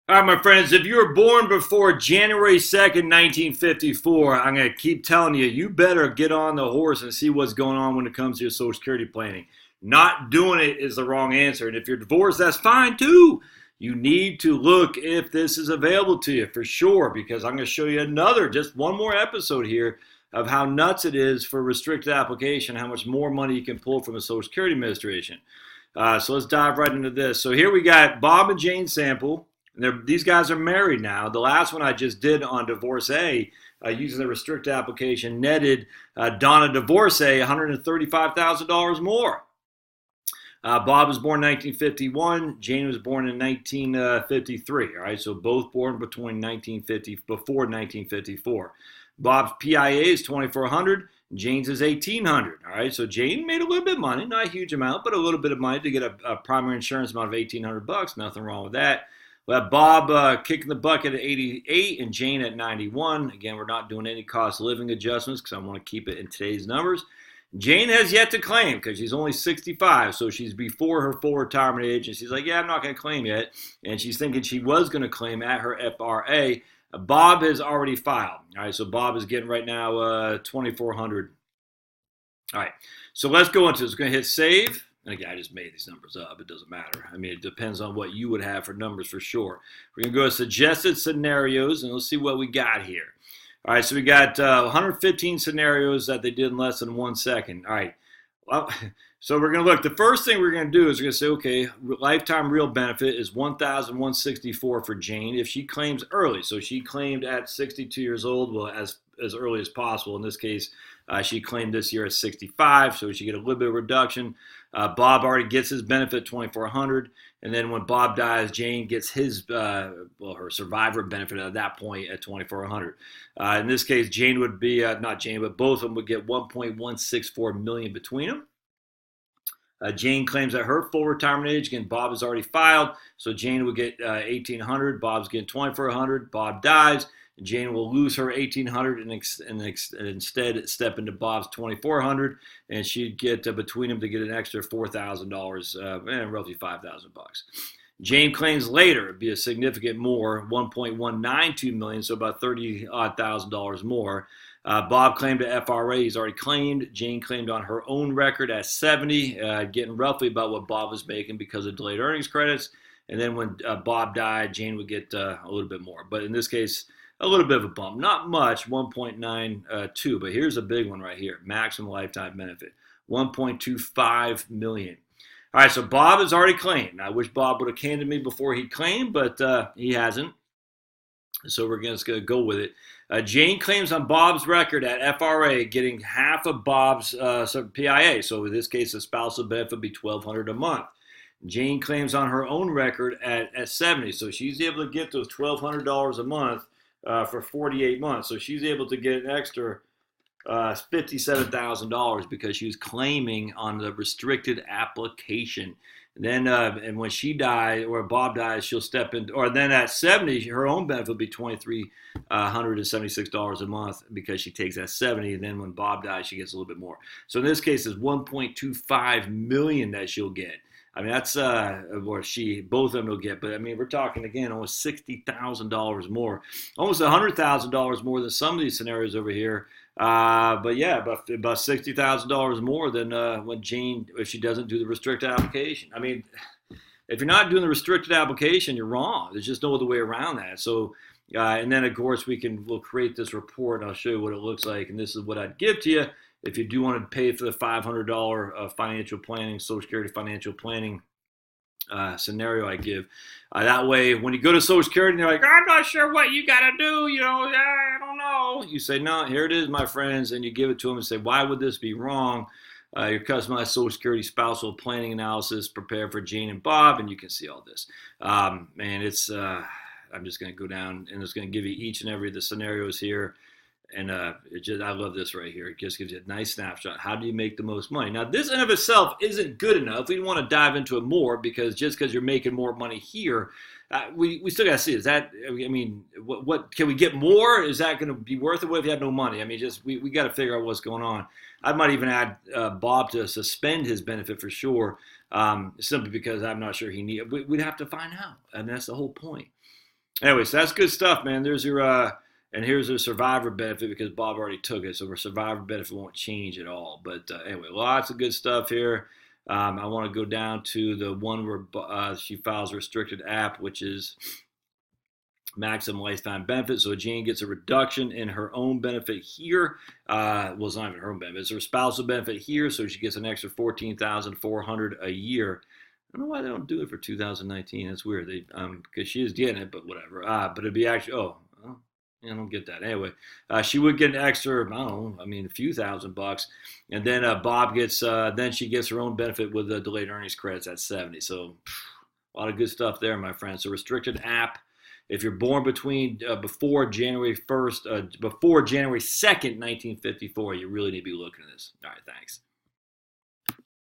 All right, my friends, if you were born before January 2nd, 1954, I'm going to keep telling you, you better get on the horse and see what's going on when it comes to your Social Security planning. Not doing it is the wrong answer. And if you're divorced, that's fine too. You need to look if this is available to you for sure, because I'm going to show you just one more episode here of how nuts it is for restricted application, how much more money you can pull from the Social Security Administration. So let's dive right into this. So here we got Bob and Jane Sample. These guys are married now. The last one I just did on divorcee, using the restricted application, netted Donna Divorcee $135,000 more. Bob was born in 1951. Jane was born in 1953. All right, so both born before 1954. Bob's PIA is 2,400. Jane's is 1,800. All right, so Jane made a little bit of money, not a huge amount, but a little bit of money to get a primary insurance amount of $1,800. Nothing wrong with that. We have Bob kicking the bucket at 88 and Jane at 91. Again, we're not doing any cost of living adjustments because I want to keep it in today's numbers. Jane has yet to claim because she's only 65, so she's before her full retirement age, and she's like, yeah, I'm not going to claim yet. And she's thinking she was going to claim at her FRA. Bob has already filed. All right, so Bob is getting right now 2,400. All right, so let's go into this. We're going to hit save. And again, I just made these numbers up. It doesn't matter. I mean, it depends on what you would have for numbers for sure. We're going to go to suggested scenarios, and let's see what we got here. All right, so we got 115 scenarios that they did in less than 1 second. All right, well, so we're going to look. The first thing we're going to do is we're going to say, okay, lifetime real benefit is $1,164 for Jane if she claims early. So she claimed at 62 years old, well, as early as possible. In this case, she claimed this year at 65, so she get a little bit of reduction. Bob already gets his benefit, 2,400, and then when Bob dies, Jane gets his, her survivor benefit at that point at 2,400. In this case, Jane would be, not Jane, but both of them would get 1.164 million between them. Jane claims at her full retirement age. Again, Bob has already filed, so Jane would get 1,800. Bob's getting 2,400. Bob dies. Jane will lose her 1,800 and instead step into Bob's 2,400, and she'd get between them to get an extra $4,000 and roughly $5,000. Jane claims later it'd be a significant more, 1.192 million, so about $30,000 more. Bob claimed to FRA, he's already claimed. Jane claimed on her own record at 70, getting roughly about what Bob was making because of delayed earnings credits. And then when Bob died, Jane would get a little bit more. But in this case, a little bit of a bump. Not much, 1.92, but here's a big one right here. Maximum lifetime benefit, 1.25 million. All right, so Bob has already claimed. I wish Bob would have came to me before he claimed, but he hasn't. So we're just going to go with it. Jane claims on Bob's record at FRA getting half of Bob's PIA. So in this case, the spousal benefit would be $1,200 a month. Jane claims on her own record at 70. So she's able to get those $1,200 a month for 48 months. So she's able to get an extra $57,000 because she was claiming on the restricted application. Then, and when she dies or Bob dies, she'll step in, or then at 70, her own benefit will be $2,376 a month because she takes that 70. And then when Bob dies, she gets a little bit more. So in this case, it's 1.25 million that she'll get. I mean, that's, or both of them will get, but I mean, we're talking again, almost $60,000 more, almost $100,000 more than some of these scenarios over here. But yeah, about $60,000 more than when Jane, if she doesn't do the restricted application. I mean, if you're not doing the restricted application, you're wrong. There's just no other way around that. So, and then of course we'll create this report and I'll show you what it looks like. And this is what I'd give to you if you do want to pay for the $500 financial planning, Social Security financial planning scenario I give. That way, when you go to Social Security and they're like, I'm not sure what you got to do, I don't know. You say, no, here it is, my friends, and you give it to them and say, why would this be wrong? Your customized Social Security spousal planning analysis prepared for Jane and Bob, and you can see all this. And it's, I'm just going to go down, and it's going to give you each and every of the scenarios here. And I love this right here. It just gives you a nice snapshot. How do you make the most money? Now, this in and of itself isn't good enough. We want to dive into it more because just because you're making more money here, we still got to see. Is that, I mean, what can we get more? Is that going to be worth it? What if you have no money? I mean, we got to figure out what's going on. I might even add Bob to suspend his benefit for sure, simply because I'm not sure he needs. We'd have to find out, and that's the whole point. Anyway, so that's good stuff, man. There's your and here's a survivor benefit because Bob already took it, so our survivor benefit won't change at all. But anyway, lots of good stuff here. I want to go down to the one where she files a restricted app, which is maximum lifetime benefit. So Jane gets a reduction in her own benefit here. Well, it's not even her own benefit; it's her spousal benefit here. So she gets an extra $14,400 a year. I don't know why they don't do it for 2019. That's weird. They because she is getting it, but whatever. But it'd be actually yeah, I don't get that. Anyway, she would get an extra, I don't know, I mean, a few $1,000, and then Bob gets, then she gets her own benefit with the delayed earnings credits at 70. So a lot of good stuff there, my friend. So restricted app. If you're born between before January 1st, before January 2nd, 1954, you really need to be looking at this. All right, thanks.